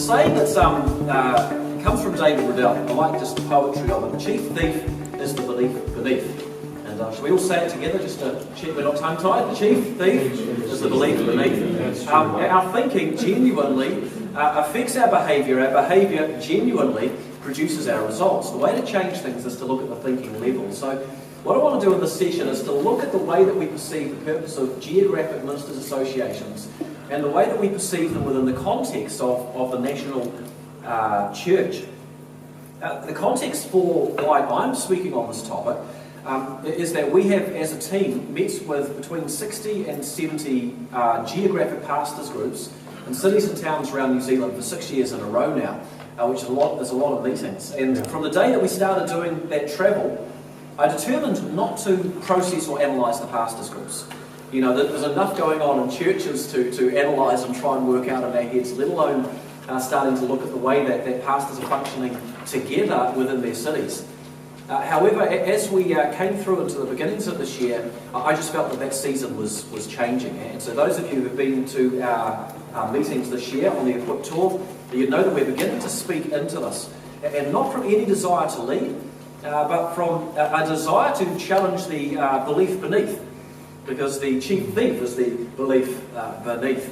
saying that's comes from David Riddell. I like just the poetry of it. The chief thief is the belief beneath. And should we all say it together just to check we're not tongue-tied? The chief thief is the belief beneath. Our thinking genuinely affects our behaviour. Our behaviour genuinely produces our results. The way to change things is to look at the thinking level. So what I want to do in this session is to look at the way that we perceive the purpose of geographic ministers' associations and the way that we perceive them within the context of the national church. The context for why I'm speaking on this topic is that we have, as a team, met with between 60 and 70 geographic pastors groups in cities and towns around New Zealand for 6 years in a row now, which is a lot of meetings. And from the day that we started doing that travel, I determined not to process or analyse the pastors groups. You know, there's enough going on in churches to analyse and try and work out in our heads, let alone starting to look at the way that pastors are functioning together within their cities. However, as we came through into the beginnings of this year, I just felt that season was changing. And so those of you who have been to our meetings this year on the Equip Tour, you know that we're beginning to speak into this. And not from any desire to lead, but from a desire to challenge the belief beneath. Because the chief thief is the belief beneath.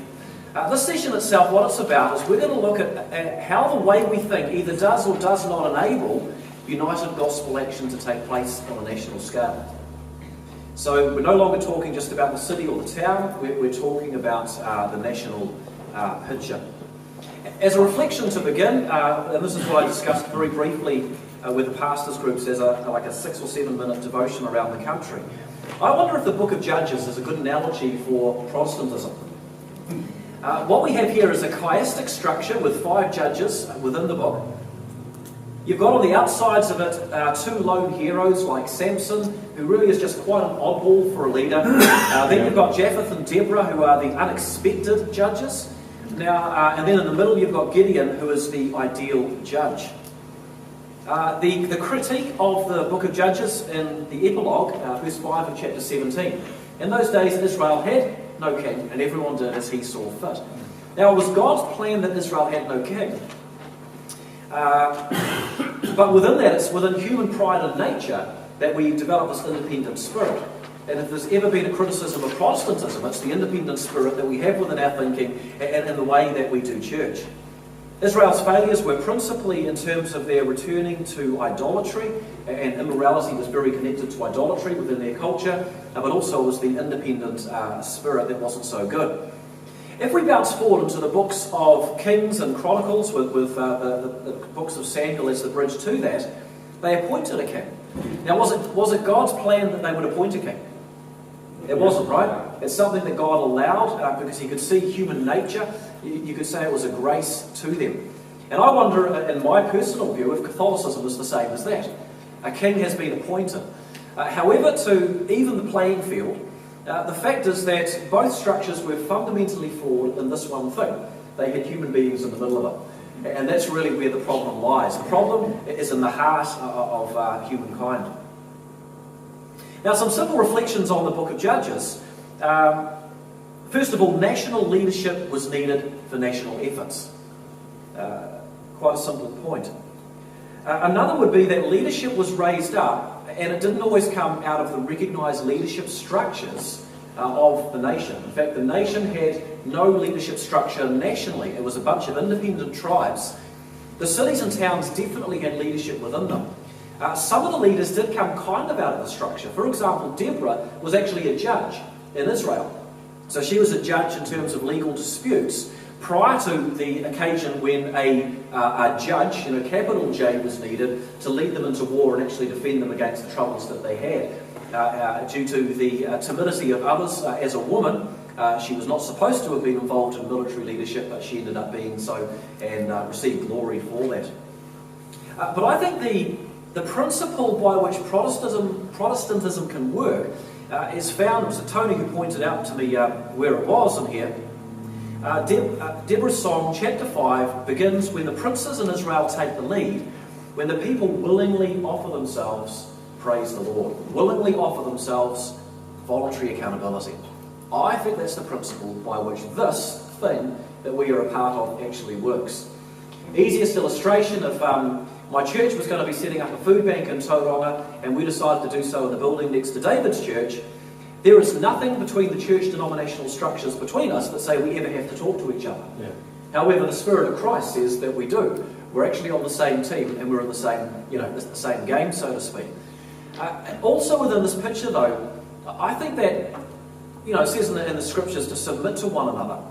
This session itself, what it's about is we're going to look at how the way we think either does or does not enable united gospel action to take place on a national scale. So we're no longer talking just about the city or the town, we're talking about the national picture. As a reflection to begin, and this is what I discussed very briefly with the pastors groups as like a 6 or 7 minute devotion around the country, I wonder if the book of Judges is a good analogy for Protestantism. What we have here is a chiastic structure with 5 judges within the book. You've got on the outsides of it 2 lone heroes like Samson, who really is just quite an oddball for a leader. Then you've got Japheth and Deborah, who are the unexpected judges. And then in the middle you've got Gideon, who is the ideal judge. The critique of the book of Judges in the epilogue, verse 5 of chapter 17. In those days Israel had no king, and everyone did as he saw fit. Now it was God's plan that Israel had no king. But within that, it's within human pride and nature that we develop this independent spirit. And if there's ever been a criticism of Protestantism, it's the independent spirit that we have within our thinking and the way that we do church. Israel's failures were principally in terms of their returning to idolatry, and immorality was very connected to idolatry within their culture, but also was the independent spirit that wasn't so good. If we bounce forward into the books of Kings and Chronicles with the books of Samuel as the bridge to that, they appointed a king. Now was it God's plan that they would appoint a king? It wasn't, right? It's something that God allowed because he could see human nature. You could say it was a grace to them. And I wonder, in my personal view, if Catholicism is the same as that. A king has been appointed. However, to even the playing field, the fact is that both structures were fundamentally flawed in this one thing. They had human beings in the middle of it. And that's really where the problem lies. The problem is in the heart of humankind. Now, some simple reflections on the book of Judges. First of all, national leadership was needed for national efforts. Quite a simple point. Another would be that leadership was raised up, and it didn't always come out of the recognised leadership structures of the nation. In fact, the nation had no leadership structure nationally. It was a bunch of independent tribes. The cities and towns definitely had leadership within them. Some of the leaders did come kind of out of the structure. For example, Deborah was actually a judge in Israel. So she was a judge in terms of legal disputes prior to the occasion when a judge, capital J, was needed to lead them into war and actually defend them against the troubles that they had. Due to the timidity of others as a woman, she was not supposed to have been involved in military leadership, but she ended up being so and received glory for that. But I think the principle by which Protestantism can work is found, it was Tony who pointed out to me where it was in here. Deborah's song, chapter 5, begins when the princes in Israel take the lead, when the people willingly offer themselves, praise the Lord, willingly offer themselves voluntary accountability. I think that's the principle by which this thing that we are a part of actually works. Easiest illustration, if my church was going to be setting up a food bank in Tauranga and we decided to do so in the building next to David's church, there is nothing between the church denominational structures between us that say we ever have to talk to each other. Yeah. However, the Spirit of Christ says that we do. We're actually on the same team and we're in the same, the same game, so to speak. Also within this picture, though, I think that, it says in the scriptures to submit to one another.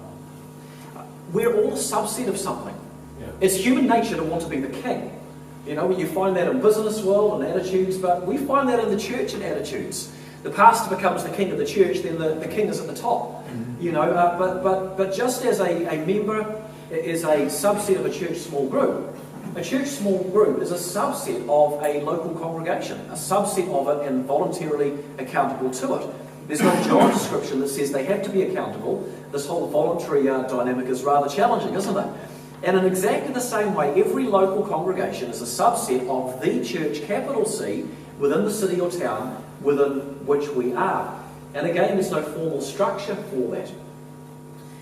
We're all a subset of something. Yeah. It's human nature to want to be the king. You find that in business world and attitudes, but we find that in the church and attitudes. The pastor becomes the king of the church, then the king is at the top. But just as a member is a subset of a church small group is a subset of a local congregation, a subset of it and voluntarily accountable to it. There's no job description that says they have to be accountable. This whole voluntary dynamic is rather challenging, isn't it? And in exactly the same way, every local congregation is a subset of the church, capital C, within the city or town within which we are. And again, there's no formal structure for that.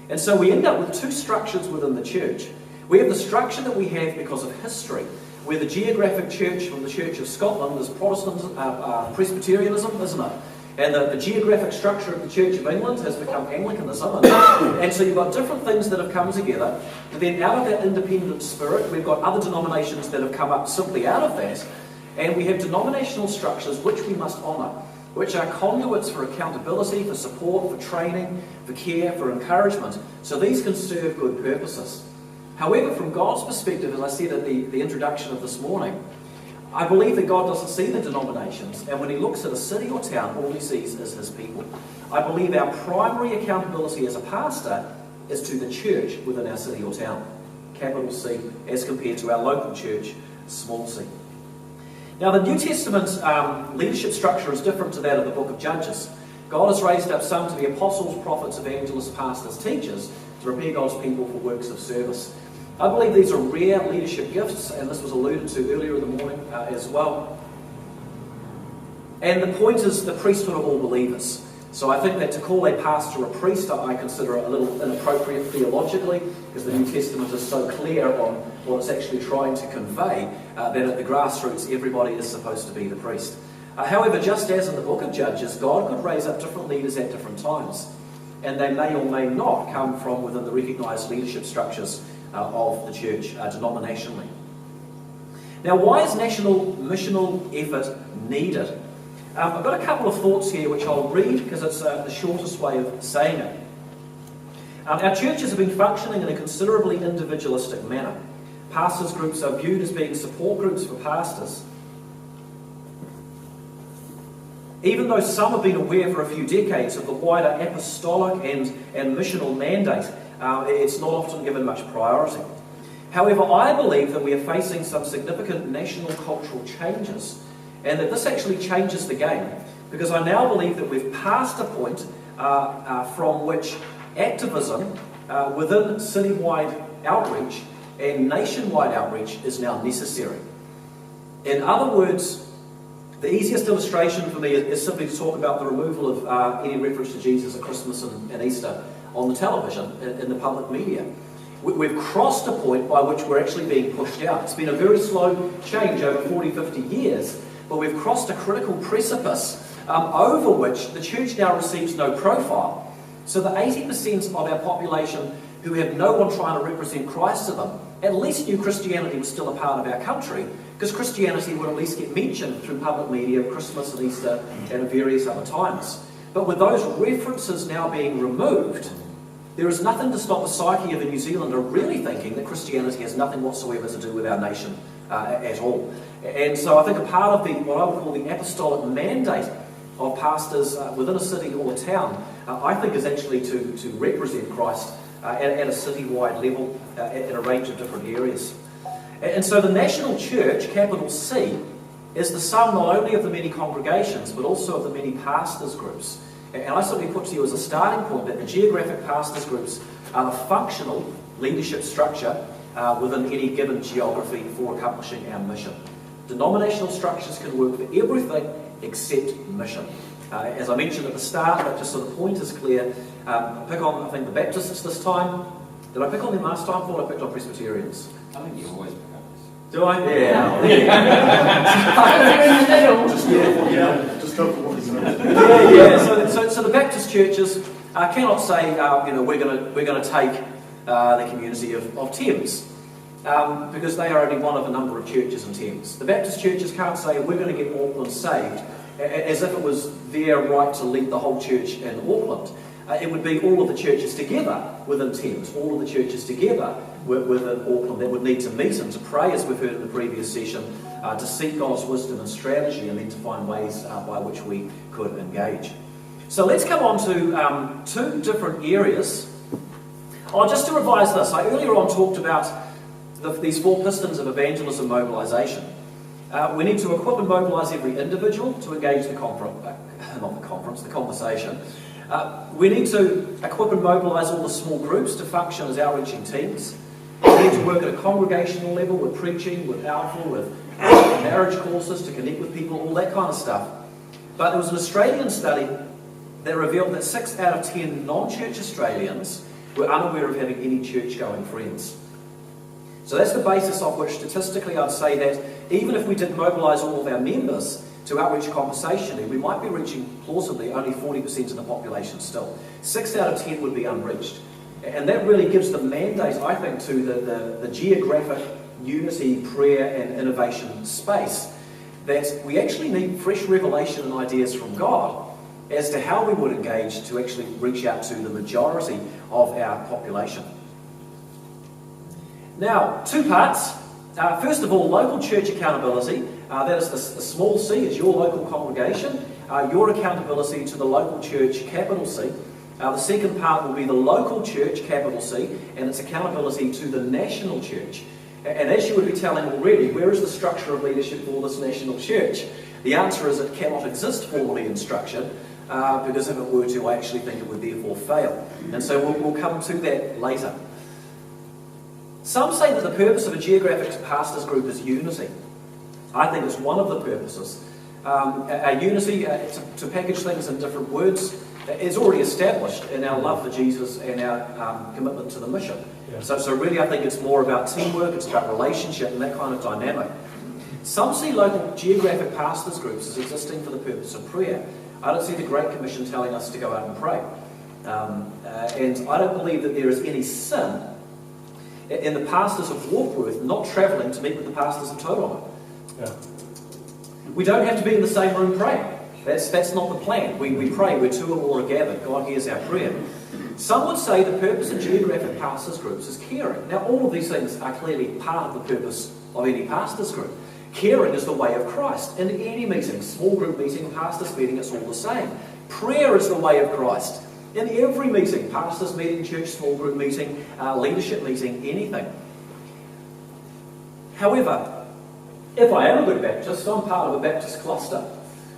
And so we end up with two structures within the church. We have the structure that we have because of history, where the geographic church from the Church of Scotland is Presbyterianism, isn't it? And the geographic structure of the Church of England has become Anglicanism. And so you've got different things that have come together. And then out of that independent spirit, we've got other denominations that have come up simply out of that. And we have denominational structures which we must honour, which are conduits for accountability, for support, for training, for care, for encouragement. So these can serve good purposes. However, from God's perspective, as I said at the introduction of this morning, I believe that God doesn't see the denominations, and when he looks at a city or town, all he sees is his people. I believe our primary accountability as a pastor is to the church within our city or town, capital C, as compared to our local church, small c. Now, the New Testament's leadership structure is different to that of the book of Judges. God has raised up some to be apostles, prophets, evangelists, pastors, teachers, to prepare God's people for works of service. I believe these are rare leadership gifts, and this was alluded to earlier in the morning as well. And the point is the priesthood of all believers. So I think that to call a pastor a priest, I consider a little inappropriate theologically, because the New Testament is so clear on what it's actually trying to convey, that at the grassroots everybody is supposed to be the priest. However, just as in the book of Judges, God could raise up different leaders at different times, and they may or may not come from within the recognised leadership structures of the church denominationally. Now, why is national missional effort needed? I've got a couple of thoughts here which I'll read because it's the shortest way of saying it. Our churches have been functioning in a considerably individualistic manner. Pastors' groups are viewed as being support groups for pastors. Even though some have been aware for a few decades of the wider apostolic and missional mandate, it's not often given much priority. However, I believe that we are facing some significant national cultural changes, and that this actually changes the game, because I now believe that we've passed a point from which activism within citywide outreach and nationwide outreach is now necessary. In other words, the easiest illustration for me is simply to talk about the removal of any reference to Jesus at Christmas and Easter on the television, in the public media. We've crossed a point by which we're actually being pushed out. It's been a very slow change over 40, 50 years, but we've crossed a critical precipice over which the church now receives no profile. So the 80% of our population who have no one trying to represent Christ to them at least knew Christianity was still a part of our country, because Christianity would at least get mentioned through public media at Christmas and Easter and at various other times. But with those references now being removed, there is nothing to stop the psyche of a New Zealander really thinking that Christianity has nothing whatsoever to do with our nation at all. And so I think a part of what I would call the apostolic mandate of pastors within a city or a town, I think is actually to represent Christ at a citywide level in a range of different areas. And so the national church, capital C, is the sum not only of the many congregations, but also of the many pastors' groups. And I simply put to you as a starting point that the geographic pastors' groups are the functional leadership structure within any given geography for accomplishing our mission. Denominational structures can work for everything except mission. As I mentioned at the start, but just so the point is clear, I pick on, I think, the Baptists this time. Did I pick on them last time? I thought I picked on Presbyterians. I think you always pick up this. Do I? Yeah. Just go for what he says. So the Baptist churches cannot say, we're going to take the community of Thames, because they are only one of a number of churches in Thames. The Baptist churches can't say we're going to get Auckland saved, as if it was their right to lead the whole church in Auckland. It would be all of the churches together within Thames, all of the churches together within Auckland that would need to meet and to pray, as we've heard in the previous session, to seek God's wisdom and strategy, and then to find ways by which we could engage. So let's come on to two different areas. Just to revise this, I earlier on talked about these four pistons of evangelism mobilisation. We need to equip and mobilise every individual to engage the conversation. We need to equip and mobilise all the small groups to function as outreaching teams. We need to work at a congregational level with preaching, with alpha, with marriage courses to connect with people, all that kind of stuff. But there was an Australian study that revealed that 6 out of 10 non-church Australians were unaware of having any church-going friends. So that's the basis of which statistically I'd say that even if we did mobilise all of our members to outreach conversationally, we might be reaching plausibly only 40% of the population still. 6 out of 10 would be unreached. And that really gives the mandate, I think, to the geographic unity, prayer and innovation space, that we actually need fresh revelation and ideas from God as to how we would engage to actually reach out to the majority of our population. Now, two parts. First of all, local church accountability. That is the small c, is your local congregation. Your accountability to the local church, capital C. The second part will be the local church, capital C, and its accountability to the national church. And as you would be telling already, where is the structure of leadership for this national church? The answer is it cannot exist formally in structure, because if it were to, I actually think it would therefore fail. And so we'll come to that later. Some say that the purpose of a geographic pastors group is unity. I think it's one of the purposes. A unity, to package things in different words, is already established in our love for Jesus and our commitment to the mission. Yeah. So really I think it's more about teamwork, it's about relationship and that kind of dynamic. Some see local geographic pastors groups as existing for the purpose of prayer. I don't see the Great Commission telling us to go out and pray. And I don't believe that there is any sin in the pastors of Warkworth not travelling to meet with the pastors of Tauranga. Yeah. We don't have to be in the same room praying. That's not the plan. We pray, we're two or more are gathered. God hears our prayer. Some would say the purpose of geographic pastors groups is caring. Now, all of these things are clearly part of the purpose of any pastors group. Caring is the way of Christ. In any meeting, small group meeting, pastors meeting, it's all the same. Prayer is the way of Christ. In every meeting, pastors meeting, church small group meeting, leadership meeting, anything. However, if I am a good Baptist, I'm part of a Baptist cluster.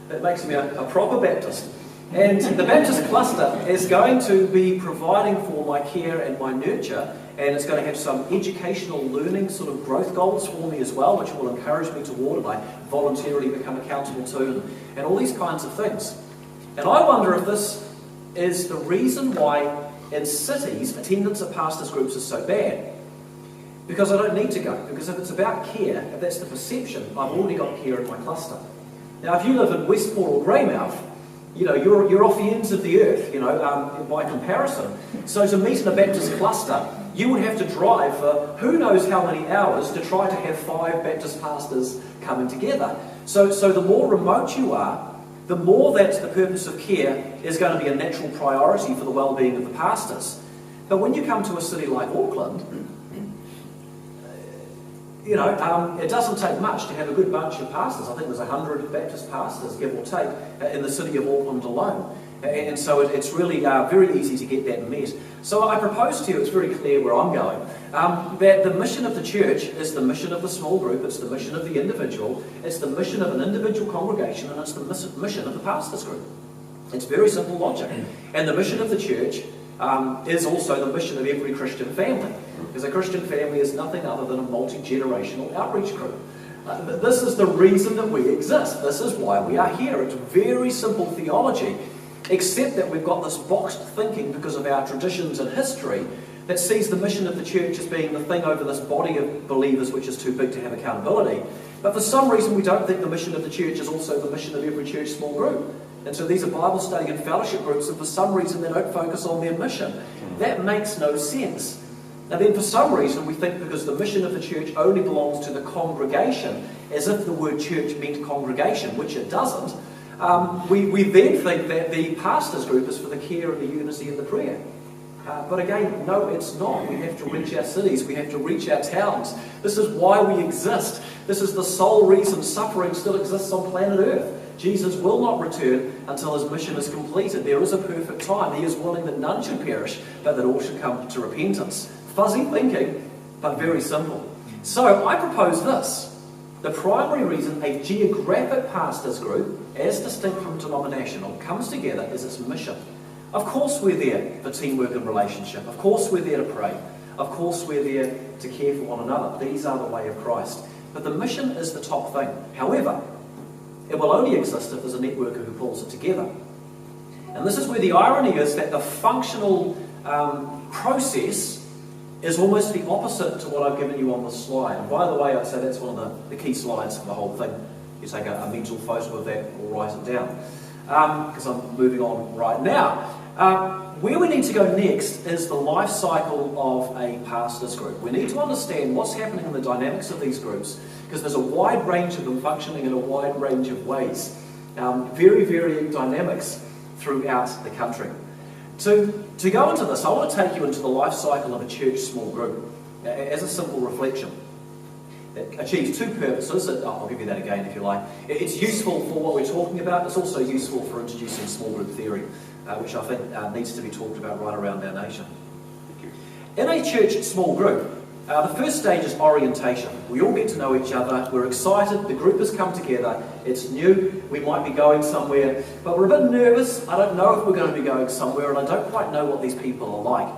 That makes me a proper Baptist. And the Baptist cluster is going to be providing for my care and my nurture, and it's going to have some educational learning sort of growth goals for me as well, which will encourage me toward and I voluntarily become accountable to, and all these kinds of things. And I wonder if this is the reason why in cities attendance at pastors groups is so bad. Because I don't need to go. Because if it's about care, if that's the perception, I've already got care in my cluster. Now, if you live in Westport or Greymouth, you're off the ends of the earth, by comparison. So to meet in a Baptist cluster, you would have to drive for who knows how many hours to try to have 5 Baptist pastors coming together. So the more remote you are, the more that the purpose of care is going to be a natural priority for the well-being of the pastors. But when you come to a city like Auckland, it doesn't take much to have a good bunch of pastors. I think there's 100 Baptist pastors, give or take, in the city of Auckland alone. And so it's really very easy to get that met. So I propose to you, it's very clear where I'm going, that the mission of the church is the mission of the small group, it's the mission of the individual, it's the mission of an individual congregation, and it's the mission of the pastors group. It's very simple logic. And the mission of the church is also the mission of every Christian family. Because a Christian family is nothing other than a multi-generational outreach group. This is the reason that we exist. This is why we are here. It's very simple theology, except that we've got this boxed thinking because of our traditions and history that sees the mission of the church as being the thing over this body of believers which is too big to have accountability. But for some reason we don't think the mission of the church is also the mission of every church small group. And so these are Bible study and fellowship groups, and for some reason they don't focus on their mission. That makes no sense. And then for some reason we think because the mission of the church only belongs to the congregation, as if the word church meant congregation, which it doesn't, we then think that the pastors group is for the care and the unity and the prayer. But again, no, it's not. We have to reach our cities. We have to reach our towns. This is why we exist. This is the sole reason suffering still exists on planet Earth. Jesus will not return until his mission is completed. There is a perfect time. He is willing that none should perish, but that all should come to repentance. Fuzzy thinking, but very simple. So I propose this. The primary reason a geographic pastors group, as distinct from denominational, comes together is its mission. Of course we're there for teamwork and relationship. Of course we're there to pray. Of course we're there to care for one another. These are the way of Christ. But the mission is the top thing. However, it will only exist if there's a networker who pulls it together. And this is where the irony is that the functional process is almost the opposite to what I've given you on the slide. And by the way, I'd say that's one of the key slides for the whole thing. You take a mental photo of that or write it down. Because I'm moving on right now. Where we need to go next is the life cycle of a pastors group. We need to understand what's happening in the dynamics of these groups, because there's a wide range of them functioning in a wide range of ways. Very varying dynamics throughout the country. To go into this, I want to take you into the life cycle of a church small group as a simple reflection. It achieves two purposes. I'll give you that again if you like. It's useful for what we're talking about. It's also useful for introducing small group theory, which I think needs to be talked about right around our nation. In a church small group, the first stage is orientation. We all get to know each other. We're excited. The group has come together. It's new. We might be going somewhere, but we're a bit nervous. I don't know if we're going to be going somewhere, and I don't quite know what these people are like.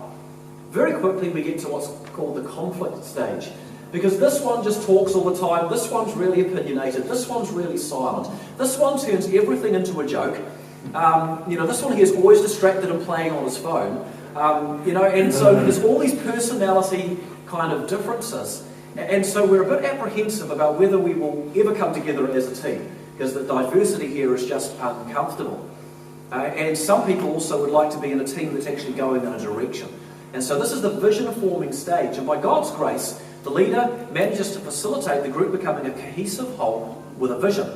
Very quickly, we get to what's called the conflict stage. Because this one just talks all the time, this one's really opinionated, this one's really silent, this one turns everything into a joke, this one here is always distracted and playing on his phone, and so there's all these personality kind of differences, and so we're a bit apprehensive about whether we will ever come together as a team, because the diversity here is just uncomfortable. And some people also would like to be in a team that's actually going in a direction. And so this is the vision forming stage, and by God's grace, the leader manages to facilitate the group becoming a cohesive whole with a vision,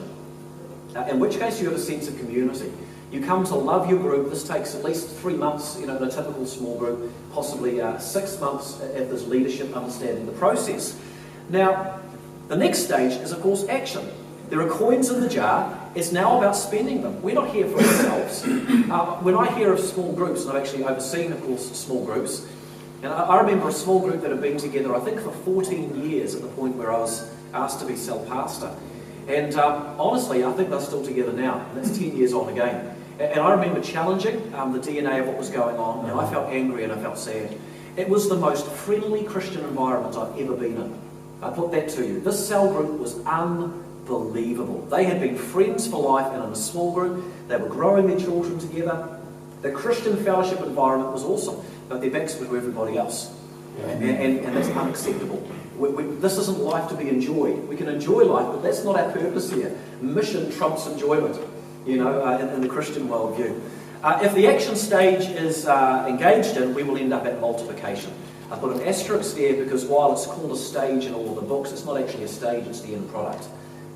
in which case you have a sense of community. You come to love your group. This takes at least 3 months, in a typical small group, possibly 6 months if there's leadership understanding the process. Now, the next stage is, of course, action. There are coins in the jar. It's now about spending them. We're not here for ourselves. When I hear of small groups, and I've actually overseen, of course, small groups, and I remember a small group that had been together, I think, for 14 years at the point where I was asked to be cell pastor. And honestly, I think they're still together now. And that's 10 years on again. And I remember challenging the DNA of what was going on, and I felt angry and I felt sad. It was the most friendly Christian environment I've ever been in. I put that to you. This cell group was unbelievable. They had been friends for life and in a small group. They were growing their children together. The Christian fellowship environment was awesome, but their backs were to everybody else. And that's unacceptable. This isn't life to be enjoyed. We can enjoy life, but that's not our purpose here. Mission trumps enjoyment, in the Christian worldview. If the action stage is engaged in, we will end up at multiplication. I put an asterisk there because while it's called a stage in all of the books, it's not actually a stage, it's the end product.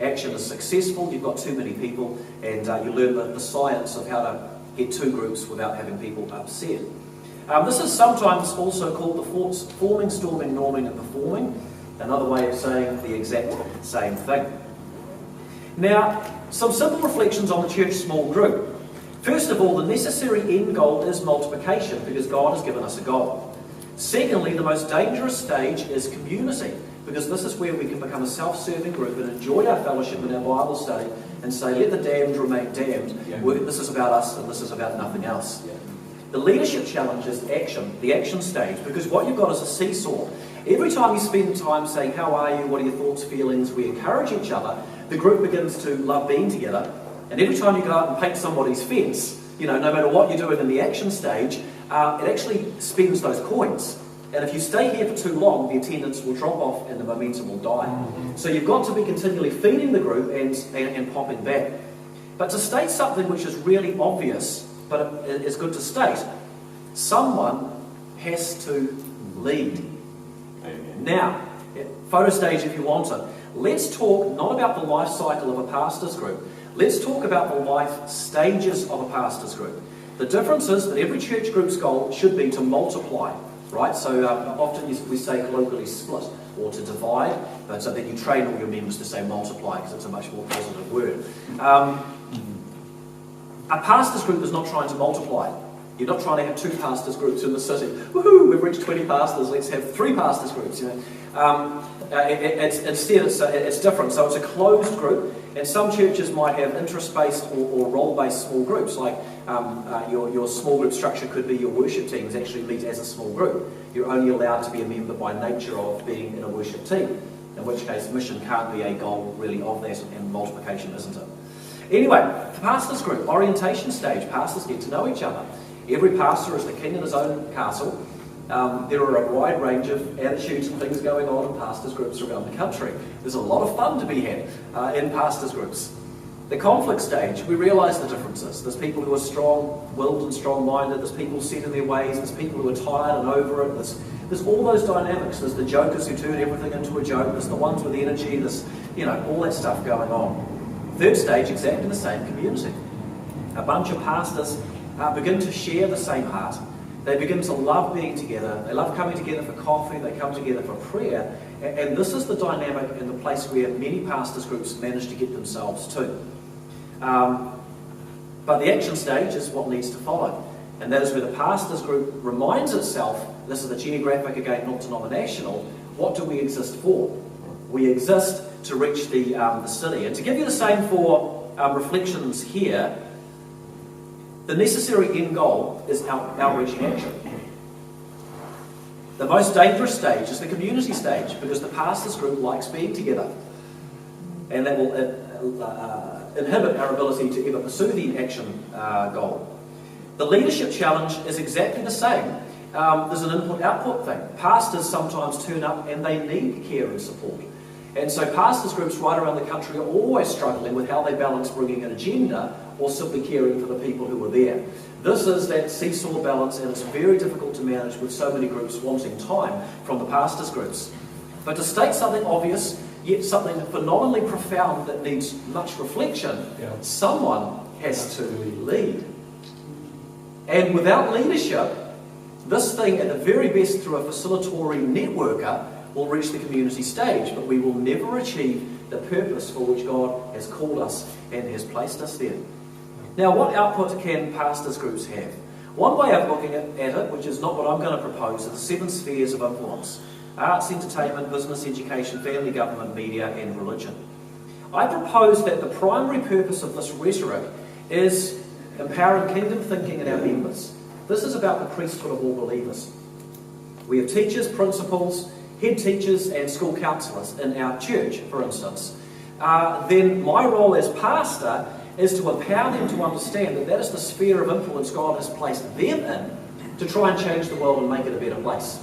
Action is successful, you've got too many people, and you learn the science of how to get two groups without having people upset. This is sometimes also called the forming, storming, norming, and performing. Another way of saying the exact same thing. Now, some simple reflections on the church small group. First of all, the necessary end goal is multiplication because God has given us a goal. Secondly, the most dangerous stage is community because this is where we can become a self-serving group and enjoy our fellowship and our Bible study and say, let the damned remain damned. Yeah. This is about us and this is about nothing else. Yeah. The leadership challenge is action, the action stage, because what you've got is a seesaw. Every time you spend time saying, how are you, what are your thoughts, feelings, we encourage each other, the group begins to love being together. And every time you go out and paint somebody's fence, no matter what you're doing in the action stage, it actually spends those coins. And if you stay here for too long, the attendance will drop off and the momentum will die. So you've got to be continually feeding the group and popping back. But to state something which is really obvious, but it is good to state, someone has to lead. Amen. Now, photo stage if you want to. Let's talk not about the life cycle of a pastor's group. Let's talk about the life stages of a pastor's group. The difference is that every church group's goal should be to multiply, right? So often we say colloquially split or to divide, but so that you train all your members to say multiply because it's a much more positive word. A pastor's group is not trying to multiply. You're not trying to have 2 pastors groups in the city. Woohoo, we've reached 20 pastors, let's have 3 pastors groups. Instead, it's different. So it's a closed group, and some churches might have interest-based or role-based small groups, like your small group structure could be your worship teams actually meet as a small group. You're only allowed to be a member by nature of being in a worship team, in which case mission can't be a goal really of that, and multiplication isn't it. Anyway, the pastor's group, orientation stage, pastors get to know each other. Every pastor is the king in his own castle. There are a wide range of attitudes and things going on in pastors' groups around the country. There's a lot of fun to be had in pastors' groups. The conflict stage, we realise the differences. There's people who are strong-willed and strong-minded. There's people set in their ways. There's people who are tired and over it. There's all those dynamics. There's the jokers who turn everything into a joke. There's the ones with energy. There's, all that stuff going on. Third stage, exactly the same community. A bunch of pastors begin to share the same heart. They begin to love being together. They love coming together for coffee. They come together for prayer. And this is the dynamic and the place where many pastors' groups manage to get themselves to. But the action stage is what needs to follow. And that is where the pastors' group reminds itself, this is the geographic again, not denominational, what do we exist for? We exist to reach the city. And to give you the same for reflections here, the necessary end goal is outreach and action. The most dangerous stage is the community stage because the pastors' group likes being together. And that will inhibit our ability to ever pursue the action goal. The leadership challenge is exactly the same. There's an input-output thing. Pastors sometimes turn up and they need care and support. And so pastors' groups right around the country are always struggling with how they balance bringing an agenda or simply caring for the people who are there. This is that seesaw balance, and it's very difficult to manage with so many groups wanting time from the pastors' groups. But to state something obvious, yet something phenomenally profound that needs much reflection, someone has to lead. And without leadership, this thing at the very best through a facilitatory networker will reach the community stage, but we will never achieve the purpose for which God has called us and has placed us there. Now, what output can pastors' groups have? One way of looking at it, which is not what I'm going to propose, are the 7 spheres of influence: arts, entertainment, business, education, family, government, media, and religion. I propose that the primary purpose of this rhetoric is empowering kingdom thinking in our members. This is about the priesthood of all believers. We have teachers, principals, head teachers and school counsellors in our church, for instance. Then my role as pastor is to empower them to understand that that is the sphere of influence God has placed them in to try and change the world and make it a better place.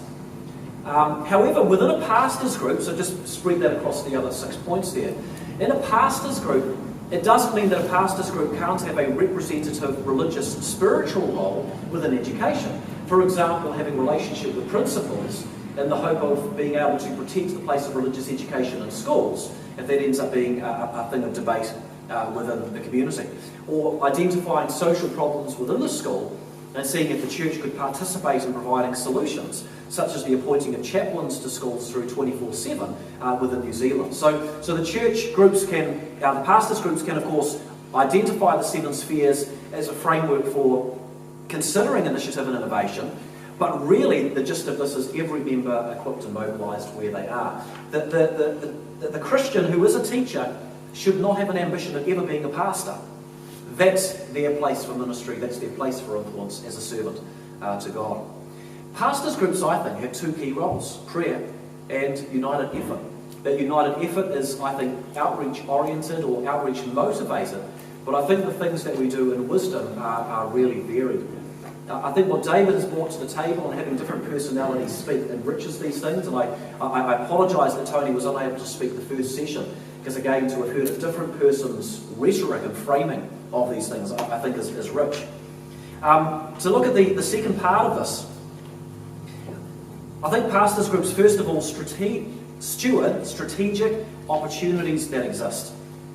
However, within a pastor's group, so just spread that across the other 6 points there, in a pastor's group, it doesn't mean that a pastor's group can't have a representative religious spiritual role within education. For example, having a relationship with principals in the hope of being able to protect the place of religious education in schools, if that ends up being a thing of debate within the community. Or identifying social problems within the school and seeing if the church could participate in providing solutions, such as the appointing of chaplains to schools through 24/7 within New Zealand. So the church groups can, the pastors' groups can of course identify the 7 spheres as a framework for considering initiative and innovation, but really the gist of this is every member equipped and mobilised where they are. The Christian who is a teacher should not have an ambition of ever being a pastor. That's their place for ministry, that's their place for influence as a servant to God. Pastors' groups, I think, have 2 key roles: prayer and united effort. That united effort is, I think, outreach-oriented or outreach-motivated, but I think the things that we do in wisdom are really varied. I think what David has brought to the table and having different personalities speak enriches these things. And I apologise that Tony was unable to speak the first session, because again, to have heard a different person's rhetoric and framing of these things, I think is rich. To look at the second part of this, I think pastors groups, first of all, steward strategic opportunities that exist.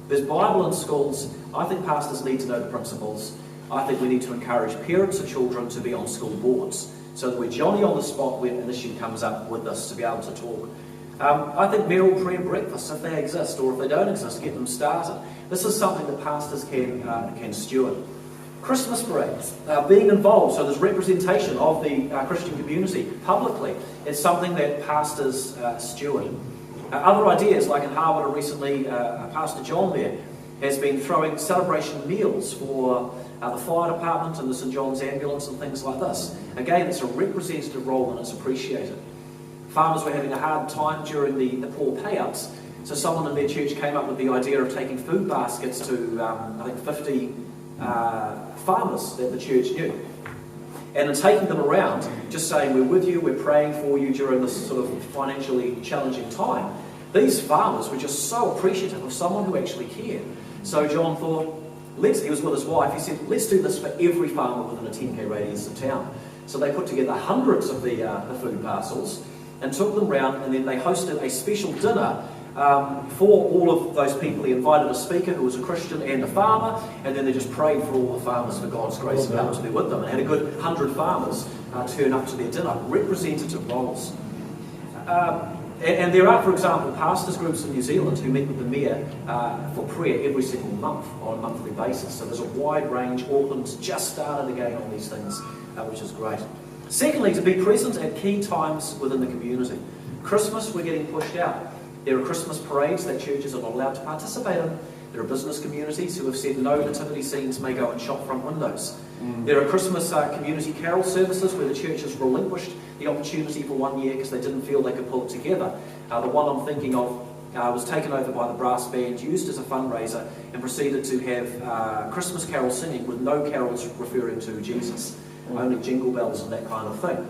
There's Bible in schools. I think pastors need to know the principles. I think we need to encourage parents of children to be on school boards, so that we're Johnny on the spot when an issue comes up with this, to be able to talk. I think mayoral prayer breakfasts, if they exist, or if they don't exist, get them started. This is something that pastors can steward. Christmas parades, being involved, so there's representation of the Christian community publicly. It's something that pastors steward. Other ideas, like in Harvard recently, Pastor John there has been throwing celebration meals for the fire department and the St John's ambulance and things like this. Again, it's a representative role and it's appreciated. Farmers were having a hard time during the poor payouts, so someone in their church came up with the idea of taking food baskets to, I think, 50 farmers that the church knew. And in taking them around, just saying, we're with you, we're praying for you during this sort of financially challenging time. These farmers were just so appreciative of someone who actually cared. So John thought, he was with his wife, he said, let's do this for every farmer within a 10k radius of town. So they put together hundreds of the food parcels and took them round, and then they hosted a special dinner for all of those people. He invited a speaker who was a Christian and a farmer, and then they just prayed for all the farmers for God's grace and power to be with them, and had a good 100 farmers turn up to their dinner. Representative roles. And there are, for example, pastors groups in New Zealand who meet with the mayor for prayer every single month on a monthly basis. So there's a wide range. Auckland's just started again on these things, which is great. Secondly, to be present at key times within the community. Christmas, we're getting pushed out. There are Christmas parades that churches are not allowed to participate in. There are business communities who have said no nativity scenes may go in shop front windows. There are Christmas community carol services where the church has relinquished the opportunity for 1 year because they didn't feel they could pull it together. The one I'm thinking of was taken over by the brass band, used as a fundraiser, and proceeded to have Christmas carol singing with no carols referring to Jesus, only jingle bells and that kind of thing.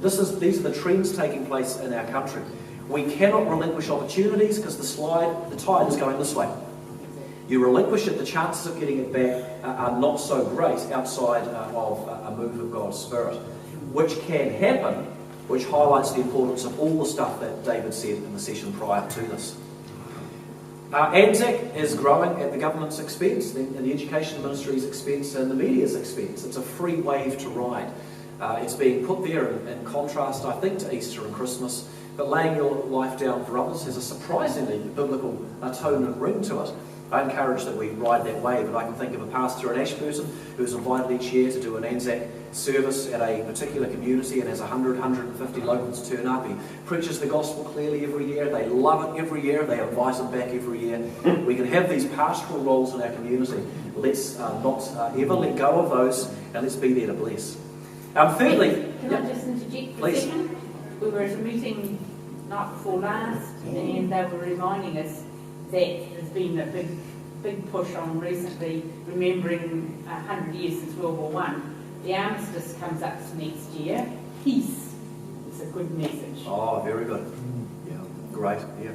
These are the trends taking place in our country. We cannot relinquish opportunities because the tide is going this way. You relinquish it, the chances of getting it back are not so great outside of a move of God's Spirit, which can happen, which highlights the importance of all the stuff that David said in the session prior to this. ANZAC is growing at the government's expense, the education ministry's expense, and the media's expense. It's a free wave to ride. It's being put there in contrast, I think, to Easter and Christmas, but laying your life down for others has a surprisingly biblical tone and ring to it. I encourage that we ride that wave, and I can think of a pastor in Ashburton who's invited each year to do an ANZAC service at a particular community and has 100, 150 locals turn up. He preaches the gospel clearly every year. They love it every year. They invite him back every year. We can have these pastoral roles in our community. Let's not ever let go of those, and let's be there to bless. Thirdly, can I just interject for a please. second? We were at a meeting night before last, and they were reminding us that there's been a big push on recently remembering 100 years since World War I. The armistice comes up next year. Peace is a good message. Oh, very good. Yeah, great. Yeah.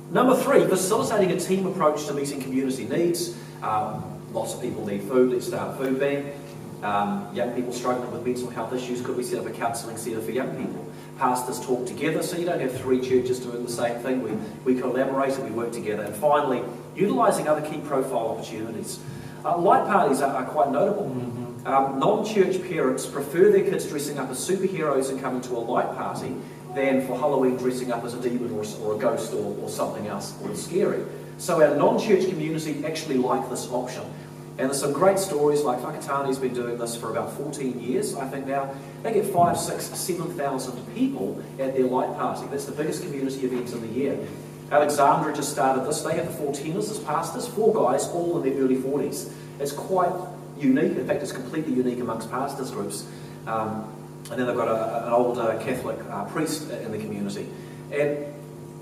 Number 3, facilitating a team approach to meeting community needs. Lots of people need food. Let's start a food bank. Young people struggling with mental health issues. Could we set up a counselling centre for young people? Pastors talk together, so you don't have 3 churches doing the same thing. We collaborate and we work together. And finally, utilising other key profile opportunities. Light parties are quite notable. Non-church parents prefer their kids dressing up as superheroes and coming to a light party than for Halloween dressing up as a demon or a ghost or something else or scary. So our non-church community actually like this option. And there's some great stories, like Whakatani's been doing this for about 14 years, I think now. They get 5, 6, 7,000 people at their light party. That's the biggest community event in the year. Alexandra just started this. They have the 4 tenors as pastors, 4 guys, all in their early 40s. It's quite unique. In fact, it's completely unique amongst pastors groups. And then they've got an older Catholic priest in the community. And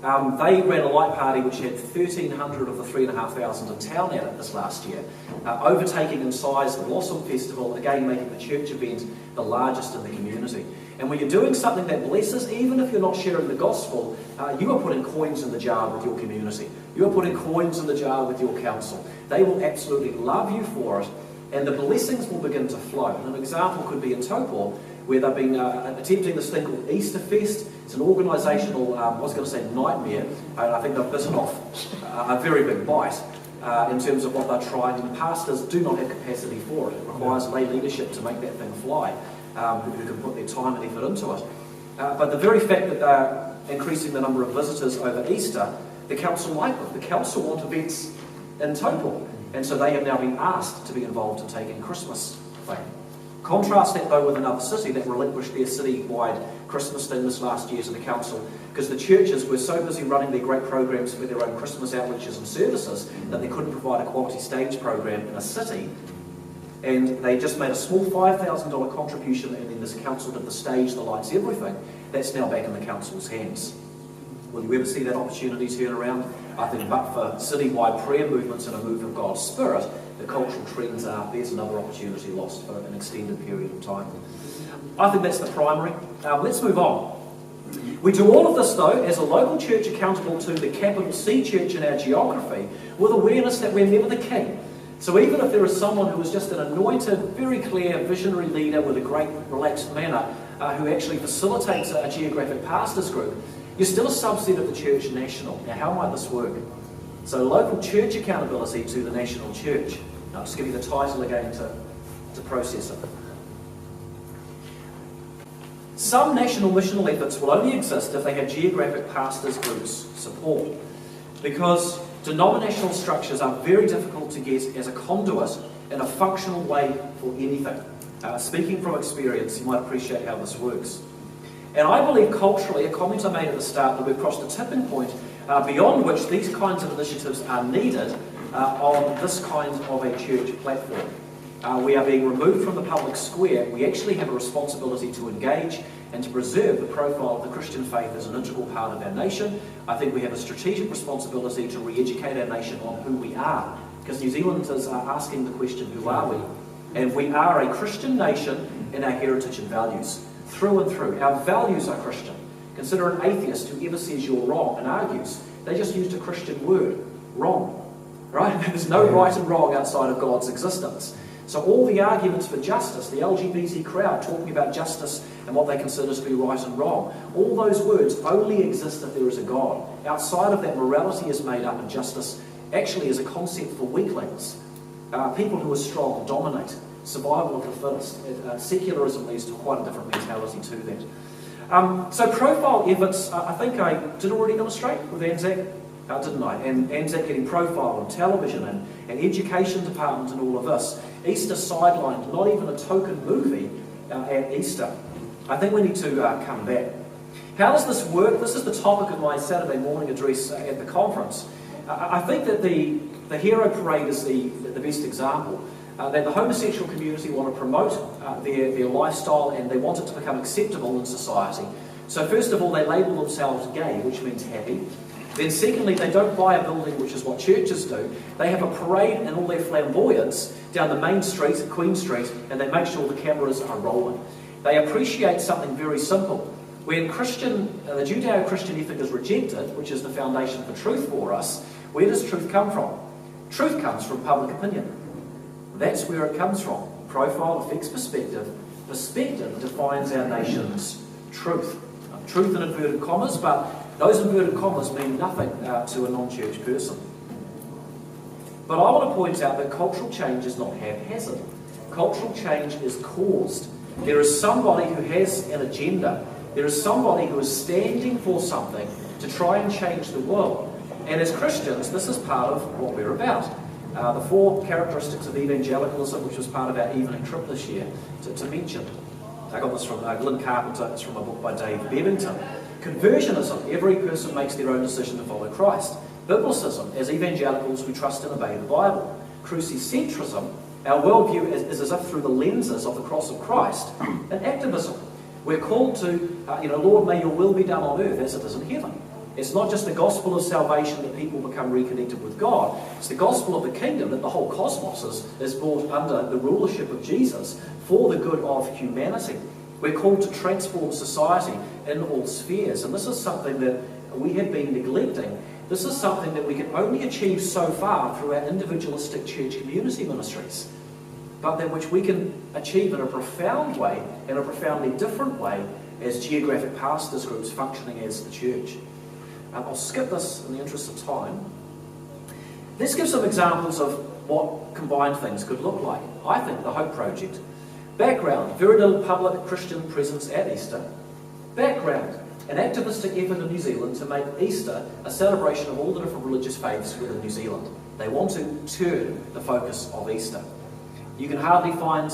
They ran a light party which had 1,300 of the 3,500 in town at it this last year, overtaking in size the Blossom Festival, again making the church event the largest in the community. And when you're doing something that blesses, even if you're not sharing the gospel, you are putting coins in the jar with your community. You are putting coins in the jar with your council. They will absolutely love you for it, and the blessings will begin to flow. And an example could be in Taupo, where they've been attempting this thing called Easter Fest. It's an organisational, I was going to say nightmare, and I think they've bitten off a very big bite in terms of what they're trying, and pastors do not have capacity for it. It requires lay leadership to make that thing fly, who can put their time and effort into it. But the very fact that they're increasing the number of visitors over Easter, the council like it. The council want events in Taupo, and so they have now been asked to be involved in taking Christmas thing. Contrast that though with another city that relinquished their city-wide Christmas thing this last year to the council, because the churches were so busy running their great programs for their own Christmas outreaches and services that they couldn't provide a quality stage program in a city, and they just made a small $5,000 contribution, and then this council did the stage, the lights, everything. That's now back in the council's hands. Will you ever see that opportunity turn around? I think but for city-wide prayer movements and a move of God's Spirit, the cultural trends are, there's another opportunity lost for an extended period of time. I think that's the primary. Let's move on. We do all of this, though, as a local church accountable to the capital C church in our geography, with awareness that we're never the king. So even if there is someone who is just an anointed, very clear, visionary leader with a great, relaxed manner, who actually facilitates a geographic pastors group, you're still a subset of the church national. Now, how might this work? So local church accountability to the national church. Now, I'll just give you the title again to process it. Some national missional efforts will only exist if they have geographic pastors groups support, because denominational structures are very difficult to get as a conduit in a functional way for anything. Speaking from experience, you might appreciate how this works. And I believe culturally, a comment I made at the start, that we've crossed a tipping point beyond which these kinds of initiatives are needed on this kind of a church platform. We are being removed from the public square. We actually have a responsibility to engage and to preserve the profile of the Christian faith as an integral part of our nation. I think we have a strategic responsibility to re-educate our nation on who we are, because New Zealanders are asking the question, who are we? And we are a Christian nation in our heritage and values, through and through. Our values are Christian. Consider an atheist who ever says you're wrong and argues. They just used a Christian word, wrong. Right? There's no right and wrong outside of God's existence. So all the arguments for justice, the LGBT crowd talking about justice and what they consider to be right and wrong, all those words only exist if there is a God. Outside of that, morality is made up, and justice actually is a concept for weaklings, people who are strong, dominate, survival of the fittest. Secularism leads to quite a different mentality to that. So profile efforts, I think I did already illustrate with Anzac, didn't I? And Anzac getting profile on television and education department and all of this. Easter sidelined, not even a token movie at Easter. I think we need to come back. How does this work? This is the topic of my Saturday morning address at the conference. I think that the Hero Parade is the best example. That the homosexual community want to promote their lifestyle, and they want it to become acceptable in society. So first of all, they label themselves gay, which means happy. Then secondly, they don't buy a building, which is what churches do. They have a parade in all their flamboyance down the main street, Queen Street, and they make sure the cameras are rolling. They appreciate something very simple. When the Judeo-Christian ethic is rejected, which is the foundation for truth for us, where does truth come from? Truth comes from public opinion. That's where it comes from. Profile affects perspective. Perspective defines our nation's truth. Truth in inverted commas, but those inverted commas mean nothing to a non-church person. But I want to point out that cultural change is not haphazard. Cultural change is caused. There is somebody who has an agenda. There is somebody who is standing for something to try and change the world. And as Christians, this is part of what we're about. The 4 characteristics of evangelicalism, which was part of our evening trip this year, to mention. I got this from Glyn Carpenter. It's from a book by Dave Bebbington. Conversionism, every person makes their own decision to follow Christ. Biblicism, as evangelicals, we trust and obey the Bible. Crucicentrism, our worldview is as if through the lenses of the cross of Christ. And activism, we're called to, Lord, may your will be done on earth as it is in heaven. It's not just the gospel of salvation that people become reconnected with God. It's the gospel of the kingdom that the whole cosmos is brought under the rulership of Jesus for the good of humanity. We're called to transform society in all spheres. And this is something that we have been neglecting. This is something that we can only achieve so far through our individualistic church community ministries, but that which we can achieve in a profound way, in a profoundly different way, as geographic pastors groups functioning as the church. I'll skip this in the interest of time. Let's give some examples of what combined things could look like. I think the Hope Project. Background, very little public Christian presence at Easter. Background, an activistic effort in New Zealand to make Easter a celebration of all the different religious faiths within New Zealand. They want to turn the focus of Easter. You can hardly find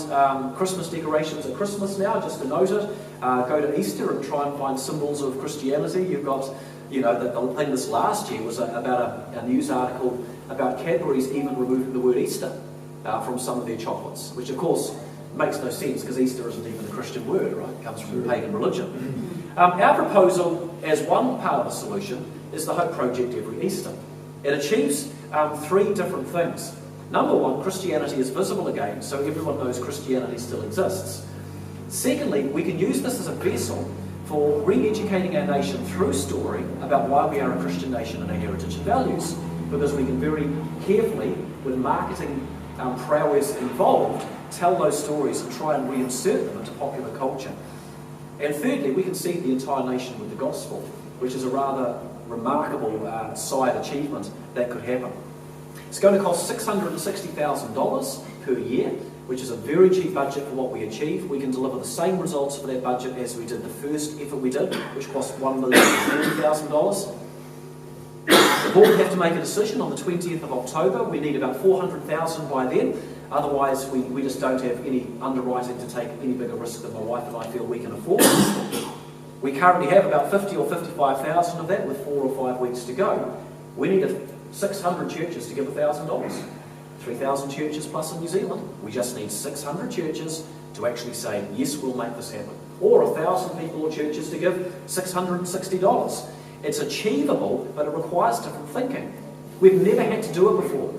Christmas decorations at Christmas now, just to note it. Go to Easter and try and find symbols of Christianity. You've got, the thing this last year was about a news article about Cadbury's even removing the word Easter from some of their chocolates, which of course makes no sense because Easter isn't even a Christian word, right? It comes from pagan religion. Our proposal as one part of the solution is the Hope Project every Easter. It achieves three different things. Number one, Christianity is visible again, so everyone knows Christianity still exists. Secondly, we can use this as a vessel for re-educating our nation through story about why we are a Christian nation and our heritage and values, because we can very carefully, with marketing prowess involved, tell those stories and try and reinsert them into popular culture. And thirdly, we can seed the entire nation with the gospel, which is a rather remarkable side achievement that could happen. It's going to cost $660,000 per year, which is a very cheap budget for what we achieve. We can deliver the same results for that budget as we did the first effort we did, which cost $1,040,000. The board have to make a decision on the 20th of October. We need about $400,000 by then. Otherwise, we just don't have any underwriting to take any bigger risk than my wife and I feel we can afford. We currently have about 50 or 55,000 of that with 4 or 5 weeks to go. We need 600 churches to give $1,000. 3,000 churches plus in New Zealand. We just need 600 churches to actually say, yes, we'll make this happen. Or 1,000 people or churches to give $660. It's achievable, but it requires different thinking. We've never had to do it before.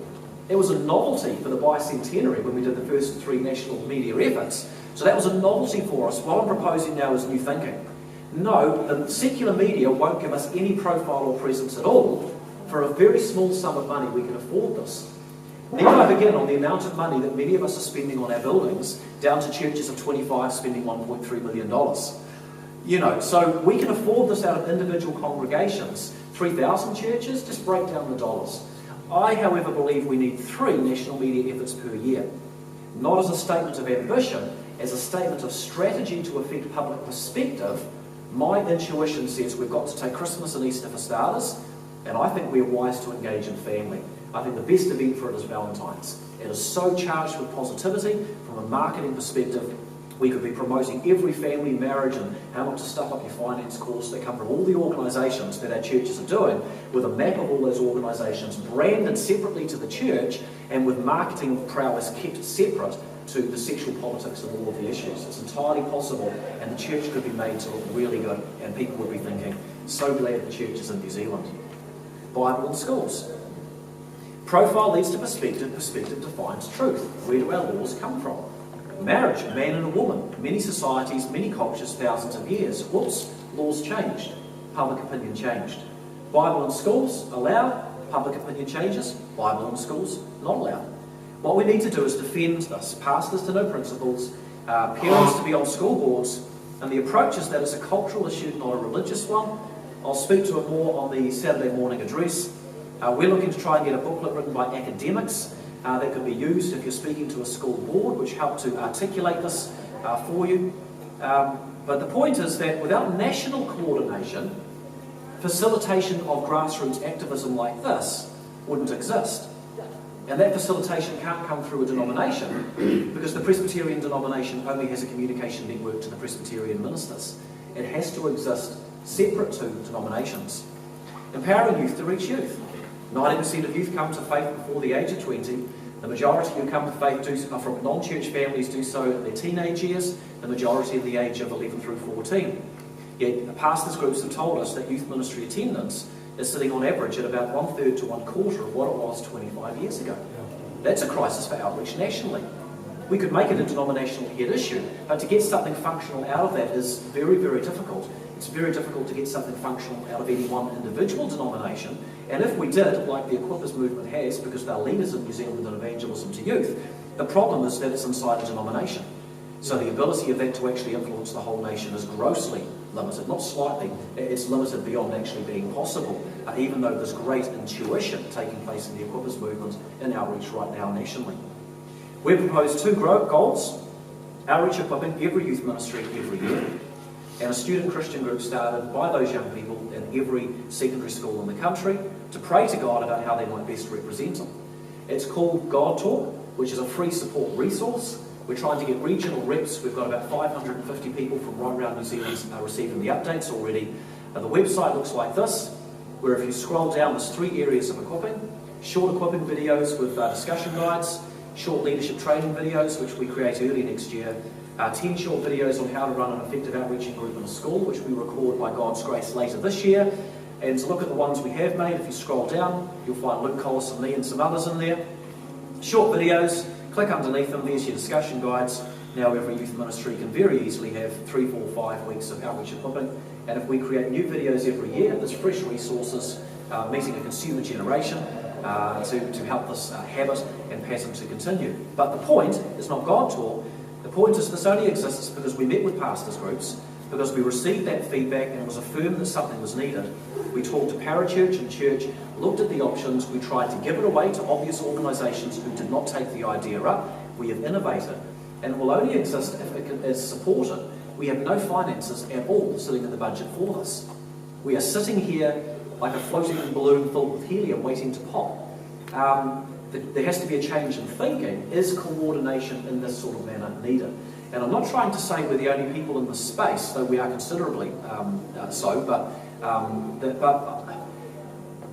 It was a novelty for the bicentenary when we did the first 3 national media efforts. So that was a novelty for us. What I'm proposing now is new thinking. No, the secular media won't give us any profile or presence at all. For a very small sum of money, we can afford this. Need I begin on the amount of money that many of us are spending on our buildings, down to churches of 25 spending $1.3 million. So we can afford this out of individual congregations. 3,000 churches, just break down the dollars. I, however, believe we need 3 national media efforts per year. Not as a statement of ambition, as a statement of strategy to affect public perspective. My intuition says we've got to take Christmas and Easter for starters, and I think we're wise to engage in family. I think the best event for it is Valentine's. It is so charged with positivity. From a marketing perspective, we could be promoting every family marriage and how not to stuff up your finance course that come from all the organisations that our churches are doing, with a map of all those organisations branded separately to the church and with marketing prowess kept separate to the sexual politics of all of the issues. It's entirely possible, and the church could be made to look really good, and people would be thinking, so glad the church is in New Zealand. Bible in schools. Profile leads to perspective, perspective defines truth. Where do our laws come from? Marriage, a man and a woman. Many societies, many cultures, thousands of years. Whoops, laws changed. Public opinion changed. Bible in schools, allowed. Public opinion changes. Bible in schools, not allowed. What we need to do is defend this. Pastors to know principles, parents to be on school boards, and the approach is that it's a cultural issue, not a religious one. I'll speak to it more on the Saturday morning address. We're looking to try and get a booklet written by academics that could be used if you're speaking to a school board, which help to articulate this for you. But the point is that without national coordination, facilitation of grassroots activism like this wouldn't exist. And that facilitation can't come through a denomination because the Presbyterian denomination only has a communication network to the Presbyterian ministers. It has to exist separate to denominations. Empowering youth to reach youth. 90% of youth come to faith before the age of 20. The majority who come to faith from non-church families do so in their teenage years. The majority at the age of 11 through 14. Yet pastors' groups have told us that youth ministry attendance is sitting on average at about 1/3 to 1/4 of what it was 25 years ago. That's a crisis for outreach nationally. We could make it a denominational head issue, but to get something functional out of that is very, very difficult. It's very difficult to get something functional out of any one individual denomination, and if we did, like the Equippers movement has, because they're leaders in New Zealand in evangelism to youth, the problem is that it's inside a denomination. So the ability of that to actually influence the whole nation is grossly limited, not slightly, it's limited beyond actually being possible, even though there's great intuition taking place in the Equippers movement in outreach right now nationally. We've proposed two goals: outreach equipping every youth ministry every year, and a student Christian group started by those young people in every secondary school in the country to pray to God about how they might best represent Him. It's called God Talk, which is a free support resource. We're trying to get regional reps. We've got about 550 people from right around New Zealand receiving the updates already. The website looks like this, where if you scroll down, there's 3 areas of equipping: short equipping videos with discussion guides, short leadership training videos, which we create early next year, 10 short videos on how to run an effective outreaching group in a school, which we record by God's grace later this year. And to look at the ones we have made, if you scroll down, you'll find Luke Collis and me and some others in there. Short videos, click underneath them, there's your discussion guides. Now every youth ministry can very easily have 3, 4, 5 weeks of outreach equipping. And if we create new videos every year, there's fresh resources, meeting a consumer generation, to help this habit and pattern to continue. But the point is not God Talk. The point is this only exists because we met with pastors' groups, because we received that feedback and it was affirmed that something was needed. We talked to parachurch and church, looked at the options, we tried to give it away to obvious organisations who did not take the idea up. We have innovated, and it will only exist if it is supported. We have no finances at all sitting in the budget for this. We are sitting here like a floating balloon filled with helium waiting to pop. There has to be a change in thinking. Is coordination in this sort of manner needed? And I'm not trying to say we're the only people in this space, though we are considerably so, but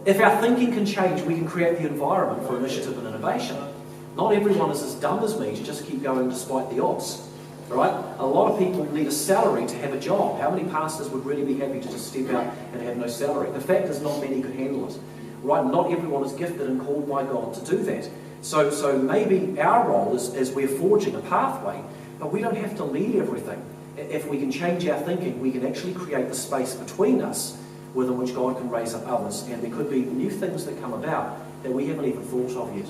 if our thinking can change, we can create the environment for initiative and innovation. Not everyone is as dumb as me to just keep going despite the odds. Right? A lot of people need a salary to have a job. How many pastors would really be happy to just step out and have no salary? The fact is not many could handle it. Right? Not everyone is gifted and called by God to do that. So maybe our role is we're forging a pathway, but we don't have to lead everything. If we can change our thinking, we can actually create the space between us within which God can raise up others, and there could be new things that come about that we haven't even thought of yet.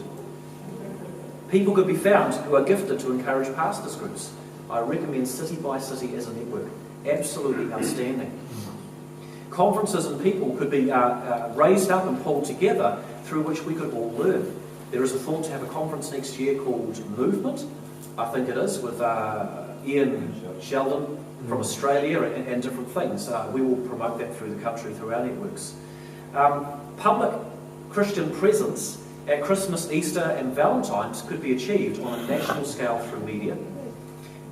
People could be found who are gifted to encourage pastors' groups. I recommend City by City as a network. Absolutely outstanding. Conferences and people could be raised up and pulled together through which we could all learn. There is a thought to have a conference next year called Movement, I think it is, with Ian Sheldon from Australia and different things. We will promote that through the country, through our networks. Public Christian presence at Christmas, Easter and Valentine's could be achieved on a national scale through media.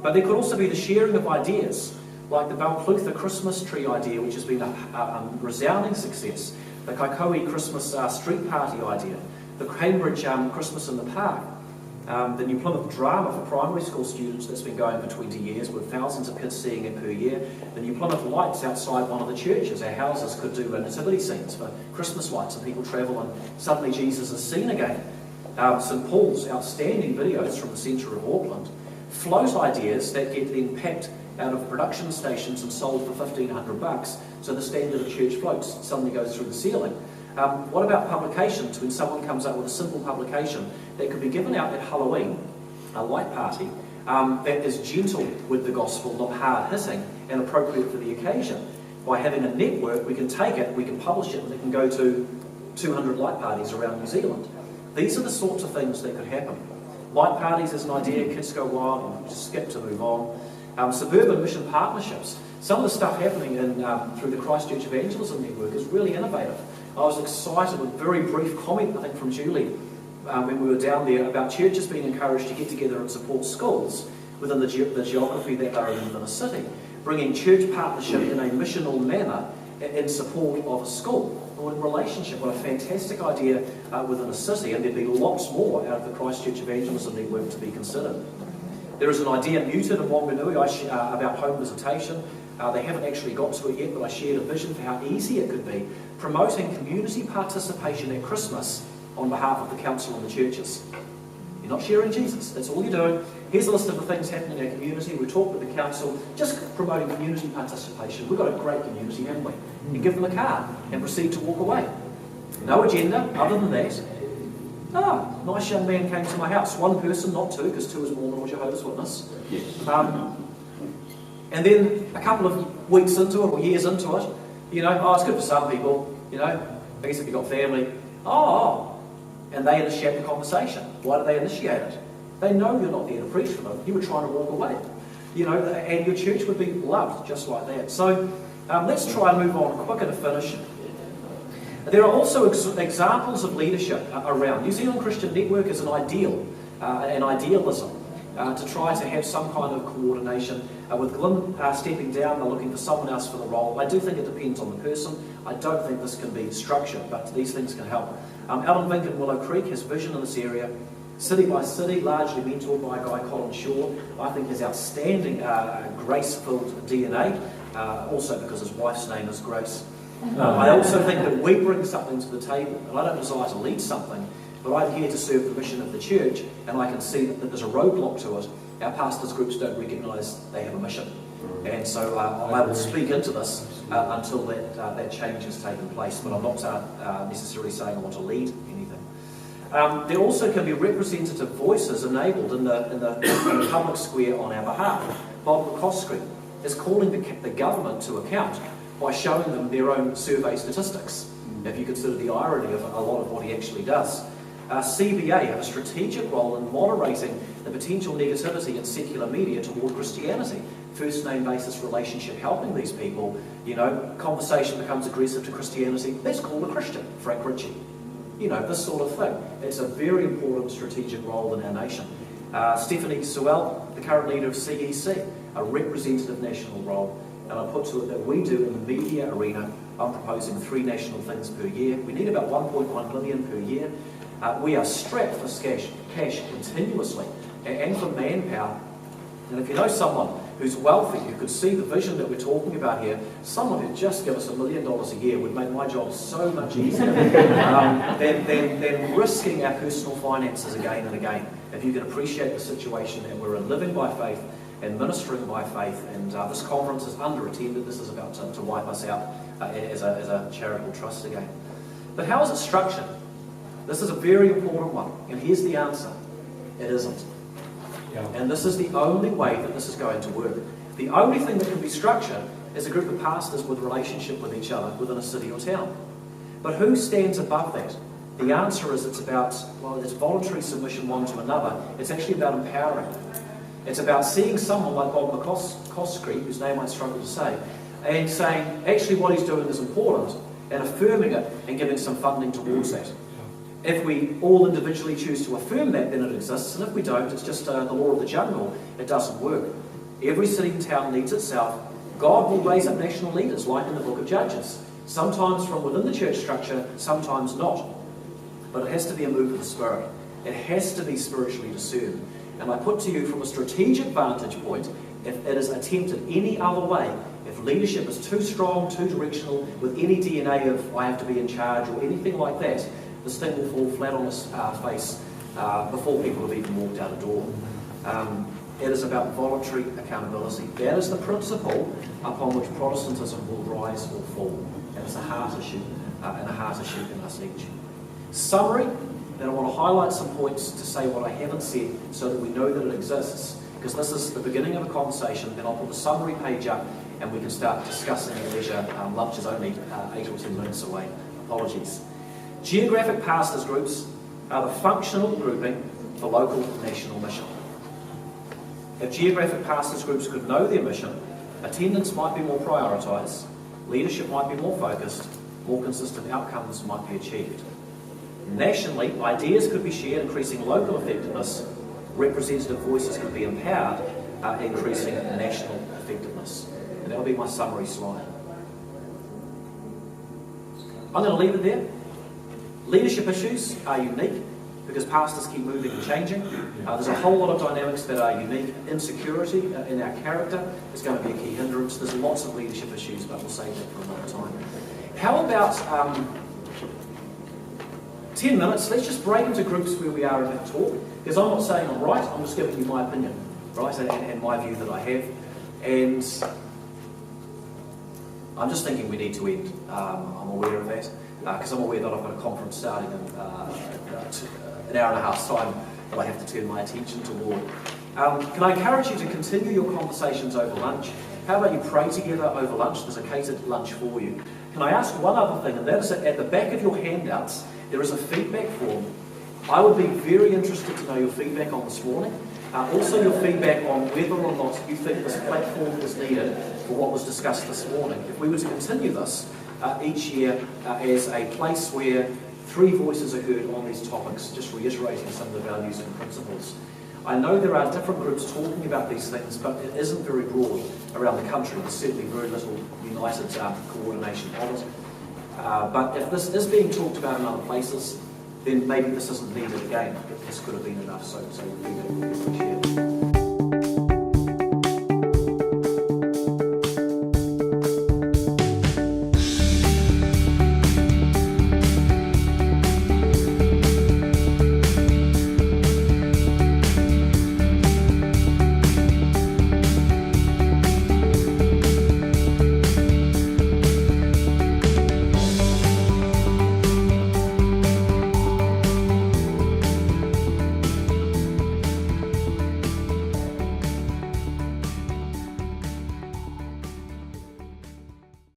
But there could also be the sharing of ideas, like the Balclutha Christmas tree idea, which has been a resounding success, the Kaikoui Christmas street party idea, the Cambridge Christmas in the Park, the New Plymouth drama for primary school students that's been going for 20 years with thousands of kids seeing it per year, the New Plymouth lights outside one of the churches. Our houses could do nativity scenes for Christmas lights and people travel and suddenly Jesus is seen again. St Paul's outstanding videos from the centre of Auckland. Float ideas that get then packed out of production stations and sold for $1,500, so the standard of church floats suddenly goes through the ceiling. What about publications? When someone comes up with a simple publication that could be given out at Halloween, a light party, that is gentle with the gospel, not hard-hitting, and appropriate for the occasion. By having a network, we can take it, we can publish it, and it can go to 200 light parties around New Zealand. These are the sorts of things that could happen. Light parties is an idea, kids go wild, and just skip to move on. Suburban mission partnerships. Some of the stuff happening through the Christchurch Evangelism Network is really innovative. I was excited with a very brief comment, I think, from Julie when we were down there about churches being encouraged to get together and support schools within the geography that they're in within a city, bringing church partnership in a missional manner in support of a school or in relationship. What a fantastic idea within a city, and there'd be lots more out of the Christchurch Evangelism Network to be considered. There is an idea muted in Wanganui about home visitation. They haven't actually got to it yet, but I shared a vision for how easy it could be, promoting community participation at Christmas on behalf of the council and the churches. You're not sharing Jesus, that's all you're doing. Here's a list of the things happening in our community. We talk with the council, just promoting community participation. We've got a great community, haven't we? You give them a card and proceed to walk away. No agenda other than that. Nice young man came to my house. One person, not two, because two is more than a Jehovah's Witness. Yes. And then a couple of weeks into it, or years into it, it's good for some people, I guess if you've got family, and they initiate the conversation. Why do they initiate it? They know you're not there to preach for them. You were trying to walk away. And your church would be loved just like that. So let's try and move on quicker to finish. There are also examples of leadership around. New Zealand Christian Network is an idealism to try to have some kind of coordination. With Glenn stepping down, they're looking for someone else for the role. I do think it depends on the person. I don't think this can be structured, but these things can help. Alan Vink in Willow Creek has vision in this area. City by City, largely mentored by a guy, Colin Shaw, I think has outstanding grace-filled DNA, also because his wife's name is Grace. I also think that we bring something to the table, and I don't desire to lead something, but I'm here to serve the mission of the church, and I can see that there's a roadblock to it. Our pastors' groups don't recognise they have a mission. And so I will speak into this until that change has taken place, but I'm not necessarily saying I want to lead anything. There also can be representative voices enabled in the public square on our behalf. Bob McCoskey is calling the government to account by showing them their own survey statistics, if you consider the irony of a lot of what he actually does. CBA have a strategic role in moderating the potential negativity in secular media toward Christianity. First name basis relationship, helping these people, conversation becomes aggressive to Christianity, let's call a Christian, Frank Ritchie. This sort of thing. It's a very important strategic role in our nation. Stephanie Sewell, the current leader of CEC, a representative national role. And I put to it that we do in the media arena, I'm proposing 3 national things per year. We need about 1.1 million per year. We are strapped for cash continuously and for manpower. And if you know someone who's wealthy, who could see the vision that we're talking about here, someone who'd just give us $1 million a year would make my job so much easier than risking our personal finances again and again. If you can appreciate the situation that we're in, living by faith and ministering by faith, and this conference is under-attended. This is about to wipe us out as a charitable trust again. But how is it structured? This is a very important one, and here's the answer. It isn't. Yeah. And this is the only way that this is going to work. The only thing that can be structured is a group of pastors with relationship with each other within a city or town. But who stands above that? The answer is it's voluntary submission one to another. It's actually about empowering. It's about seeing someone like Bob McCoskey, whose name I struggle to say, and saying, actually what he's doing is important, and affirming it and giving some funding towards that. If we all individually choose to affirm that, then it exists, and if we don't, it's just the law of the jungle. It doesn't work. Every city and town leads itself. God will raise up national leaders, like in the book of Judges, sometimes from within the church structure, sometimes not. But it has to be a move of the Spirit. It has to be spiritually discerned. And I put to you from a strategic vantage point, if it is attempted any other way, if leadership is too strong, too directional, with any DNA of I have to be in charge or anything like that, this thing will fall flat on its face before people have even walked out a door. It is about voluntary accountability. That is the principle upon which Protestantism will rise or fall. And it's a heart issue, and a heart issue in us each. Summary. Then I want to highlight some points to say what I haven't said so that we know that it exists, because this is the beginning of a conversation. Then I'll put the summary page up and we can start discussing at leisure. Lunch is only 8 or 10 minutes away. Apologies. Geographic pastors groups are the functional grouping for local national mission. If geographic pastors groups could know their mission, attendance might be more prioritised, leadership might be more focused, more consistent outcomes might be achieved. Nationally, ideas could be shared, increasing local effectiveness. Representative voices could be empowered, increasing national effectiveness. And that'll be my summary slide. I'm going to leave it there. Leadership issues are unique. because pastors keep moving and changing. There's a whole lot of dynamics that are unique. Insecurity in our character is going to be a key hindrance. There's lots of leadership issues, but we'll save that for another time. How about 10 minutes? Let's just break into groups where we are and have a talk, because I'm not saying I'm right, I'm just giving you my opinion, right, and my view that I have. And I'm just thinking we need to end. I'm aware of that, because I'm aware that I've got a conference starting in an hour and a half's time that I have to turn my attention toward. Can I encourage you to continue your conversations over lunch? How about you pray together over lunch? There's a catered lunch for you. Can I ask one other thing, and that is that at the back of your handouts, there is a feedback form. I would be very interested to know your feedback on this morning. Also your feedback on whether or not you think this platform is needed for what was discussed this morning. If we were to continue this each year as a place where 3 voices are heard on these topics, just reiterating some of the values and principles. I know there are different groups talking about these things, but it isn't very broad around the country. There's certainly very little united coordination on it. But if this is being talked about in other places, then maybe this isn't needed again. This could have been enough, so we appreciate it.